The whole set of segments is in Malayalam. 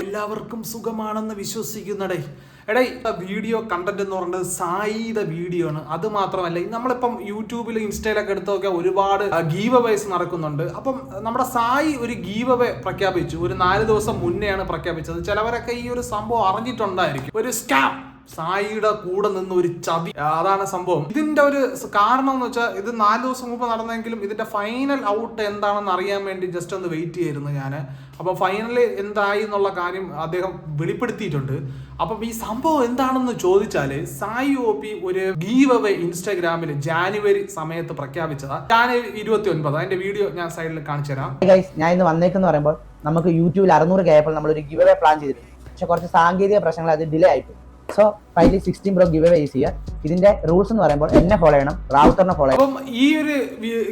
എല്ലാവർക്കും സുഖമാണെന്ന് വിശ്വസിക്കുന്നടേ. എടേ, വീഡിയോ കണ്ടന്റ് എന്ന് പറയുന്നത് സായിയുടെ വീഡിയോ ആണ്. അത് മാത്രമല്ല, നമ്മളിപ്പം യൂട്യൂബിൽ ഇൻസ്റ്റയിലൊക്കെ എടുത്ത് നോക്കിയാൽ ഒരുപാട് ഗീവ് അവേസ് നടക്കുന്നുണ്ട്. അപ്പം നമ്മുടെ സായി ഒരു ഗീവ് അവേ പ്രഖ്യാപിച്ചു. ഒരു 4 ദിവസം മുന്നെയാണ് പ്രഖ്യാപിച്ചത്. ചിലവരൊക്കെ ഈ ഒരു സംഭവം അറിഞ്ഞിട്ടുണ്ടായിരിക്കും. ഒരു സ്കാം, സായിയുടെ കൂടെ നിന്ന് ഒരു ചതി, അതാണ് സംഭവം. ഇതിന്റെ ഒരു കാരണം എന്ന് വെച്ചാൽ, ഇത് 4 ദിവസം മുമ്പ് നടന്നെങ്കിലും ഇതിന്റെ ഫൈനൽ ഔട്ട് എന്താണെന്ന് അറിയാൻ വേണ്ടി ജസ്റ്റ് ഒന്ന് വെയിറ്റ് ചെയ്യായിരുന്നു ഞാൻ. അപ്പൊ ഫൈനലി എന്തായി എന്നുള്ള കാര്യം അദ്ദേഹം വെളിപ്പെടുത്തിയിട്ടുണ്ട്. അപ്പം ഈ സംഭവം എന്താണെന്ന് ചോദിച്ചാല്, സായി OP ഒരു ഗീവ് അവേ ഇൻസ്റ്റാഗ്രാമിൽ ജാനുവരി സമയത്ത് പ്രഖ്യാപിച്ചതാ. ജാനുവരി 29. അതിന്റെ വീഡിയോ ഞാൻ സൈഡിൽ കാണിച്ചു തരാം. ഞാൻ ഇന്ന് വന്നേക്കെന്ന് പറയുമ്പോൾ, നമുക്ക് യൂട്യൂബിൽ 600 ആയപ്പോൾ നമ്മൾ ഒരു ഗീവ് അവേ പ്ലാൻ ചെയ്തിട്ടുണ്ട്. പക്ഷെ കുറച്ച് സാങ്കേതിക പ്രശ്നങ്ങൾ അത് ഡിലേ ആയിപ്പോയി. So finally 16 Pro give away is here. ഇതിന്റെ റൂൾസ് എന്ന് പറയുമ്പോൾ, എന്നെ ഫോളോ ചെയ്യണം, റാവുത്തറിനെ ഫോളോ ചെയ്യണം. അപ്പം ഈ ഒരു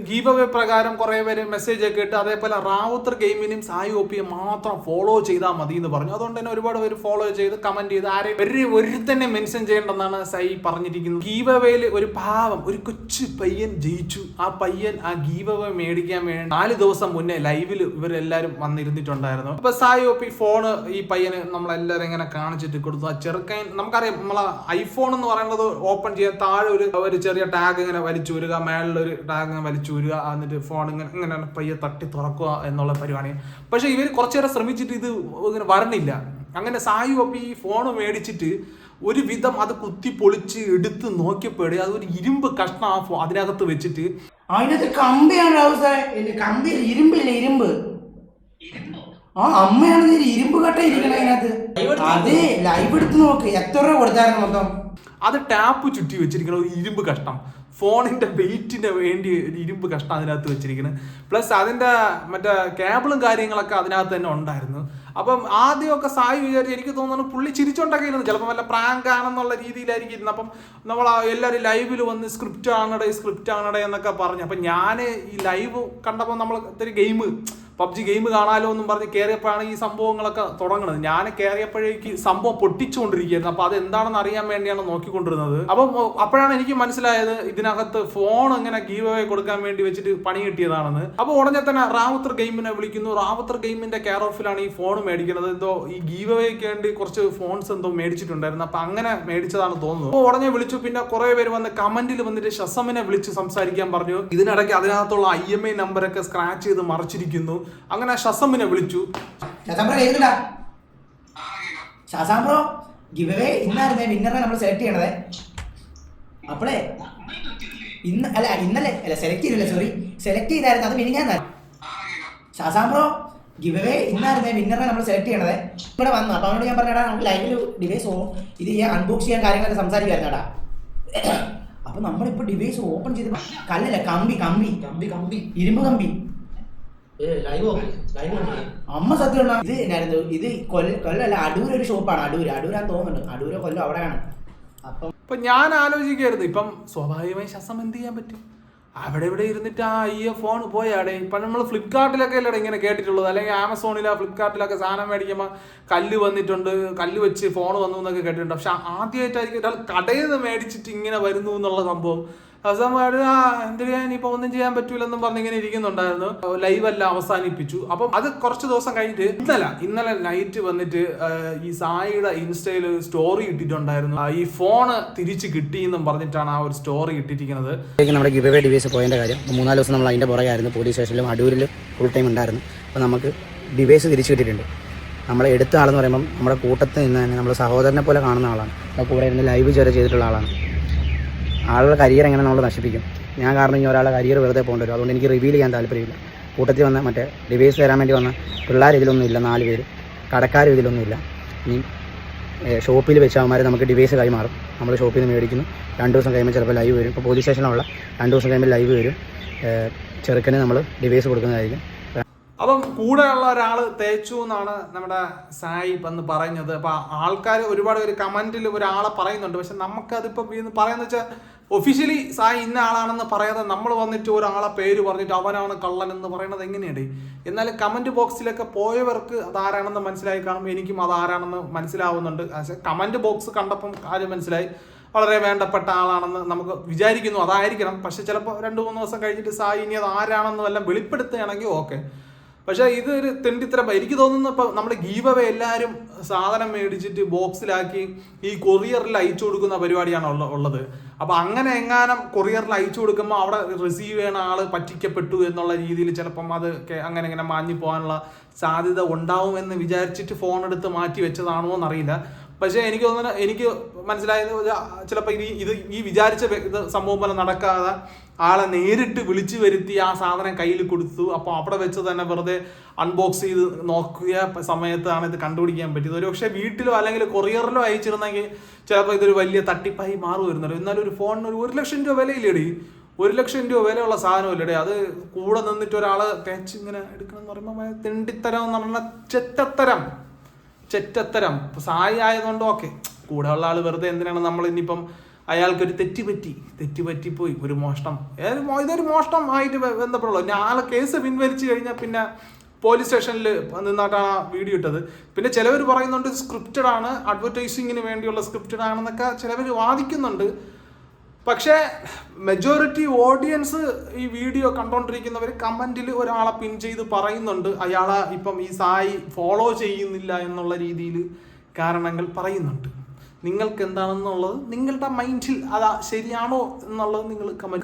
ഗീവ് അവേ പ്രകാരം കുറെ പേര് മെസ്സേജ് ഒക്കെ ഇട്ട്, അതേപോലെ റാവുത്തർ ഗെയിമിനും സായി OPയെ മാത്രം ഫോളോ ചെയ്താൽ മതി എന്ന് പറഞ്ഞു. അതുകൊണ്ട് തന്നെ ഒരുപാട് പേര് ഫോളോ ചെയ്ത് കമന്റ് ചെയ്ത് ആരെയും ഒരുത്തന്നെ മെൻഷൻ ചെയ്യേണ്ടെന്നാണ് സായി പറഞ്ഞിരിക്കുന്നത്. ഗീവ് അവേയിൽ ഒരു പാവം ഒരു കൊച്ചു പയ്യൻ ജയിച്ചു. ആ പയ്യൻ ആ ഗീവ് അവേ മേടിക്കാൻ വേണ്ടി 4 ദിവസം മുന്നേ ലൈവിൽ ഇവരെല്ലാരും വന്നിരുന്നിട്ടുണ്ടായിരുന്നു. അപ്പൊ സായി OP ഫോണ് ഈ പയ്യന് നമ്മളെല്ലാരും ഇങ്ങനെ കാണിച്ചിട്ട് കൊടുത്തു. ആ ചെറുക്കൻ, നമുക്കറിയാം, നമ്മളെ ഐഫോൺ എന്ന് പറയുന്നത് ഓപ്പൺ ചെയ്യാൻ താഴെ ഒരു ചെറിയ ടാഗ് ഇങ്ങനെ വലിച്ചൂരുക, മേളിലൊരു ടാഗ് ഇങ്ങനെ വലിച്ചൂരുക, എന്നിട്ട് ഫോൺ ഇങ്ങനെ പയ്യെ തട്ടി തുറക്കുക എന്നുള്ള പരിപാടി. പക്ഷെ ഇവർ കുറച്ചു നേരം ശ്രമിച്ചിട്ട് ഇത് ഇങ്ങനെ വരണില്ല. അങ്ങനെ സായി OP ഈ ഫോൺ മേടിച്ചിട്ട് ഒരു വിധം അത് കുത്തി പൊളിച്ച് എടുത്ത് നോക്കിയപ്പോഴേ അതൊരു ഇരുമ്പ് കഷ്ണം അതിനകത്ത് വെച്ചിട്ട്, അതിനകത്ത് കമ്പിയാണ് കമ്പി, ഇരുമ്പില്ല, ഇരുമ്പ്. ആ അമ്മയാണ് ഇരുമ്പ് കട്ട ഇരിക്കണ അതിനകത്ത്. അതെ, ലൈവ് എടുത്ത് നോക്ക്. എത്ര രൂപ കൊടുത്തായിരുന്നു മൊത്തം? അത് ടാപ്പ് ചുറ്റി വെച്ചിരിക്കണം, ഒരു ഇരുമ്പ് കഷ്ണം. ഫോണിന്റെ വെയിറ്റിന് വേണ്ടി ഒരു ഇരുമ്പ് കഷ്ണം അതിനകത്ത് വെച്ചിരിക്കുന്നത്. പ്ലസ് അതിന്റെ മറ്റേ കേബിളും കാര്യങ്ങളൊക്കെ അതിനകത്ത് തന്നെ ഉണ്ടായിരുന്നു. അപ്പം ആദ്യമൊക്കെ സായി വിചാരിച്ച്, എനിക്ക് തോന്നുന്നു പുള്ളി ചിരിച്ചോണ്ടൊക്കെ ഇരുന്നു, ചിലപ്പോൾ വല്ല പ്രാങ്ക് ആണെന്നുള്ള രീതിയിലായിരിക്കും ഇരുന്നത്. അപ്പം നമ്മൾ എല്ലാവരും ലൈവിൽ വന്ന് സ്ക്രിപ്റ്റ് ആണടേ എന്നൊക്കെ പറഞ്ഞു. അപ്പം ഞാൻ ഈ ലൈവ് കണ്ടപ്പോൾ നമ്മൾ ഇത്തിരി ഗെയിം, PUBG ഗെയിം കാണാലോ എന്നും പറഞ്ഞ് കയറിയപ്പോഴാണ് ഈ സംഭവങ്ങളൊക്കെ തുടങ്ങുന്നത്. ഞാൻ കയറിയപ്പോഴേക്ക് സംഭവം പൊട്ടിച്ചുകൊണ്ടിരിക്കുകയായിരുന്നു. അപ്പൊ അത് എന്താണെന്ന് അറിയാൻ വേണ്ടിയാണ് നോക്കിക്കൊണ്ടിരുന്നത്. അപ്പം അപ്പോഴാണ് എനിക്ക് മനസ്സിലായത് ഇതിനകത്ത് ഫോൺ ഇങ്ങനെ ഗീവ് അവേ കൊടുക്കാൻ വേണ്ടി വെച്ചിട്ട് പണി കിട്ടിയതാണെന്ന്. അപ്പൊ ഉടനെ തന്നെ റാവുത്തർ ഗെയിമിനെ വിളിക്കുന്നു. റാവുത്തർ ഗെയിമിന്റെ കെയർ ഓഫിലാണ് ഈ ഫോൺ മേടിക്കുന്നത്. എന്തോ ഈ ഗീവ് അവേക്ക് വേണ്ടി കുറച്ച് ഫോൺസ് എന്തോ മേടിച്ചിട്ടുണ്ടായിരുന്നു. അപ്പൊ അങ്ങനെ മേടിച്ചതാണ് തോന്നുന്നു. അപ്പൊ ഉടനെ വിളിച്ചു. പിന്നെ കുറെ പേര് വന്ന് കമന്റിൽ വന്നിട്ട് ഷസമിനെ വിളിച്ച് സംസാരിക്കാൻ പറഞ്ഞു. ഇതിനിടയ്ക്ക് അതിനകത്തുള്ള IMEI നമ്പറൊക്കെ സ്ക്രാച്ച് ചെയ്ത് മറിച്ചിരിക്കുന്നു. അങ്ങനെ ഷസമിനെ വിളിച്ചു. ബ്രോ ഗിവ് അവേ ഇന്നായിരുന്നേ വിന്നറെ നമ്മൾ സെലക്ട് ചെയ്യണത്. അപ്പോഴേ ഇന്നലെ സെലക്ട് ചെയ്തില്ല, സോറി, സെലക്ട് ചെയ്തായിരുന്നു. അത് മിനിഞ്ഞാന്നായിരുന്നു. ഷാസാം ബ്രോ ഗിവ് അവേ ഇന്നായിരുന്നേ വിന്നറെ നമ്മൾ സെലക്ട് ചെയ്യണത്. ഇവിടെ വന്നു. അപ്പൊ അവനോട് ഞാൻ പറഞ്ഞാ, നമുക്ക് ലൈവിൽ ഡിവൈസ് ഇത് ചെയ്യാൻ, അൺബോക്സ് ചെയ്യാൻ കാര്യങ്ങളൊക്കെ സംസാരിക്കുമായിരുന്നാടാ. അപ്പൊ നമ്മളിപ്പോ ഡിവൈസ് ഓപ്പൺ ചെയ്ത്, കല്ലല്ല, കമ്പി, ഇരുമ്പ് കമ്പി. അമ്മ സത്യം ഇത് കൊല്ലല്ല, അടൂരൊരു ഷോപ്പാണ്. അടൂരാന്ന് തോന്നുന്നുണ്ട്. അടൂരോ കൊല്ലം അവിടെയാണ്. അപ്പം ഞാൻ ആലോചിക്കായിരുന്നു, ഇപ്പം സ്വാഭാവികമായി ശസം എന്ത് ചെയ്യാൻ പറ്റും? അവിടെ ഇവിടെ ഇരുന്നിട്ട് ഈ ഫോൺ പോയാടെ. ഇപ്പം നമ്മൾ ഫ്ലിപ്കാർട്ടിലൊക്കെ അല്ലേ ഇങ്ങനെ കേട്ടിട്ടുള്ളത്, അല്ലെങ്കിൽ ആമസോണിലോ ഫ്ലിപ്കാർട്ടിലൊക്കെ സാധനം മേടിക്കുമ്പോൾ കല്ല് വന്നിട്ടുണ്ട്, കല്ല് വെച്ച് ഫോൺ വന്നു എന്നൊക്കെ കേട്ടിട്ടുണ്ട്. പക്ഷെ ആദ്യമായിട്ടായിരിക്കും ഒരാൾ കടയിൽ നിന്ന് മേടിച്ചിട്ട് ഇങ്ങനെ വരുന്നു എന്നുള്ള സംഭവം. എന്തിനാ ഇനിയിപ്പോൾ ഒന്നും ചെയ്യാൻ പറ്റൂലെന്നും പറഞ്ഞ് ഇങ്ങനെ ഇരിക്കുന്നുണ്ടായിരുന്നു. ലൈവ് എല്ലാം അവസാനിപ്പിച്ചു. അപ്പം അത് കുറച്ച് ദിവസം കഴിഞ്ഞിട്ട് ഇന്നലെ നൈറ്റ് വന്നിട്ട് ഈ സായിയുടെ ഇൻസ്റ്റയിൽ സ്റ്റോറി ഇട്ടിട്ടുണ്ടായിരുന്നു. ഈ ഫോണ് തിരിച്ച് കിട്ടിയെന്നും പറഞ്ഞിട്ടാണ് ആ ഒരു സ്റ്റോറി ഇട്ടിരിക്കുന്നത്. നമ്മുടെ ഗിവ് അവേ ഡിവൈസ് പോയതിൻ്റെ കാര്യം 3-4 ദിവസം നമ്മൾ അതിൻ്റെ പുറകെയായിരുന്നു. പോലീസ് സ്റ്റേഷനിലും അടൂരിലും ഫുൾ ടൈം ഉണ്ടായിരുന്നു. അപ്പോൾ നമുക്ക് ഡിവൈസ് തിരിച്ചു കിട്ടിയിട്ടുണ്ട്. നമ്മളെ എടുത്ത ആളെന്ന് പറയുമ്പം നമ്മുടെ കൂട്ടത്തിൽ നിന്ന് തന്നെ നമ്മൾ സഹോദരനെ പോലെ കാണുന്ന ആളാണ്. അപ്പോൾ കൂടെ ഇരുന്ന് ലൈവ് ചെയ്തിട്ടുള്ള ആളാണ്. ആളുടെ കരിയർ എങ്ങനെ നമ്മൾ നശിപ്പിക്കും? ഞാൻ കാരണം ഇനി ഒരാളുടെ കരിയർ വെറുതെ പോകേണ്ടി വരും. അതുകൊണ്ട് എനിക്ക് റിവീൽ ചെയ്യാൻ താല്പര്യമില്ല. കൂട്ടത്തിൽ വന്ന മറ്റേ ഡിവൈസ് തരാൻ വേണ്ടി വന്ന പിള്ളേർ ഇതിലൊന്നും ഇല്ല, 4 പേര്, കടക്കാരും ഇതിലൊന്നും ഇല്ല. ഇനി ഷോപ്പിൽ വെച്ച് അവന്മാർ നമുക്ക് ഡിവൈസ് കൈമാറും. നമ്മൾ ഷോപ്പിൽ നിന്ന് മേടിക്കുന്നു. 2 ദിവസം കഴിയുമ്പോൾ ചിലപ്പോൾ ലൈവ് വരും. ഇപ്പോൾ പോലീസ് സ്റ്റേഷനിലുള്ള 2 ദിവസം കഴിയുമ്പോൾ ലൈവ് വരും. ചെറുക്കന് നമ്മൾ ഡിവൈസ് കൊടുക്കുന്നതായിരിക്കും. അപ്പം കൂടെയുള്ള ഒരാൾ തേച്ചു എന്നാണ് നമ്മുടെ സായി വന്ന് പറയുന്നത്. അപ്പം ആൾക്കാർ ഒരുപാട് പേര് കമന്റിൽ ഒരാളെ പറയുന്നുണ്ട്. പക്ഷെ നമുക്കതിപ്പം പറയുന്ന വെച്ചാൽ ഒഫീഷ്യലി സായി ഇന്ന ആളാണെന്ന് പറയാതെ നമ്മൾ വന്നിട്ട് ഒരാളെ പേര് പറഞ്ഞിട്ട് അവനാണ് കള്ളൻ എന്ന് പറയുന്നത് എങ്ങനെയാണ്? എന്നാലും കമന്റ് ബോക്സിലൊക്കെ പോയവർക്ക് അതാരാണെന്ന് മനസ്സിലായി കാണും. എനിക്കും അതാരാണെന്ന് മനസ്സിലാവുന്നുണ്ട്. പക്ഷേ കമന്റ് ബോക്സ് കണ്ടപ്പം കാര്യം മനസ്സിലായി. വളരെ വേണ്ടപ്പെട്ട ആളാണെന്ന് നമുക്ക് വിചാരിക്കുന്നു, അതായിരിക്കണം. പക്ഷെ ചിലപ്പോൾ 2-3 ദിവസം കഴിഞ്ഞിട്ട് സായി ഇനി അത് ആരാണെന്ന് വല്ലതും വെളിപ്പെടുത്തുകയാണെങ്കിൽ ഓക്കെ. പക്ഷേ ഇതൊരു തെണ്ടിത്തരം. എനിക്ക് തോന്നുന്നു ഇപ്പം നമ്മുടെ ഗീവ് അവേ എല്ലാവരും സാധനം മേടിച്ചിട്ട് ബോക്സിലാക്കി ഈ കൊറിയറിൽ അയച്ചു കൊടുക്കുന്ന പരിപാടിയാണ് ഉള്ളത്. അപ്പം അങ്ങനെ എങ്ങാനും കൊറിയറിൽ അയച്ചു കൊടുക്കുമ്പോൾ അവിടെ റിസീവ് ചെയ്യുന്ന ആൾ പറ്റിക്കപ്പെട്ടു എന്നുള്ള രീതിയിൽ ചിലപ്പം അത് അങ്ങനെ ഇങ്ങനെ മാഞ്ഞു പോകാനുള്ള സാധ്യത ഉണ്ടാവുമെന്ന് വിചാരിച്ചിട്ട് ഫോൺ എടുത്ത് മാറ്റി വെച്ചതാണോ എന്നറിയില്ല. പക്ഷേ എനിക്ക് തോന്നുന്നു, എനിക്ക് മനസ്സിലായത് ചിലപ്പോൾ ഈ വിചാരിച്ച സംഭവം പോലെ നടക്കാതെ ആളെ നേരിട്ട് വിളിച്ചു വരുത്തി ആ സാധനം കയ്യിൽ കൊടുത്തു. അപ്പോൾ അവിടെ വെച്ച് തന്നെ വെറുതെ അൺബോക്സ് ചെയ്ത് നോക്കിയ സമയത്താണ് ഇത് കണ്ടുപിടിക്കാൻ പറ്റിയത്. ഒരു പക്ഷേ വീട്ടിലോ അല്ലെങ്കിൽ കൊറിയറിലോ അയച്ചിരുന്നെങ്കിൽ ചിലപ്പോൾ ഇതൊരു വലിയ തട്ടിപ്പായി മാറുമായിരുന്നല്ലോ. എന്നാലും ഒരു ഫോണിന് ഒരു 1 ലക്ഷം രൂപ വിലയില്ലേടി, 1 ലക്ഷം രൂപ വിലയുള്ള സാധനമില്ലടേ. അത് കൂടെ നിന്നിട്ട് ഒരാളെ തേച്ച് ഇങ്ങനെ എടുക്കണമെന്ന് പറയുമ്പോൾ തെണ്ടിത്തരം എന്ന് പറഞ്ഞാൽ ചെറ്റത്തരം. സായി ആയതുകൊണ്ട് ഓക്കെ, കൂടെ ഉള്ള ആൾ വെറുതെ എന്തിനാണ് നമ്മൾ ഇനിയിപ്പം അയാൾക്കൊരു തെറ്റുപറ്റിപ്പോയി ഒരു മോഷണം, ഇതൊരു മോഷണം ആയിട്ട് ബന്ധപ്പെടുള്ളൂ. ആളെ കേസ് പിൻവലിച്ചു കഴിഞ്ഞാൽ പിന്നെ പോലീസ് സ്റ്റേഷനിൽ നിന്നിട്ടാണ് ആ വീഡിയോ ഇട്ടത്. പിന്നെ ചിലവർ പറയുന്നുണ്ട് സ്ക്രിപ്റ്റഡ് ആണ്, അഡ്വർടൈസിങ്ങിന് വേണ്ടിയുള്ള സ്ക്രിപ്റ്റഡ് ആണെന്നൊക്കെ ചിലവർ വാദിക്കുന്നുണ്ട്. പക്ഷേ മെജോറിറ്റി ഓഡിയൻസ് ഈ വീഡിയോ കണ്ടോണ്ടിരിക്കുന്നവർ കമന്റിൽ ഒരാളെ പിൻ ചെയ്ത് പറയുന്നുണ്ട് അയാളെ ഇപ്പം ഈ സായി ഫോളോ ചെയ്യുന്നില്ല എന്നുള്ള രീതിയിൽ കാരണങ്ങൾ പറയുന്നുണ്ട്. നിങ്ങൾക്ക് എന്താണെന്നുള്ളത് നിങ്ങളുടെ മൈൻഡിൽ അതാ ശരിയാണോ എന്നുള്ളത് നിങ്ങൾ കമന്റ്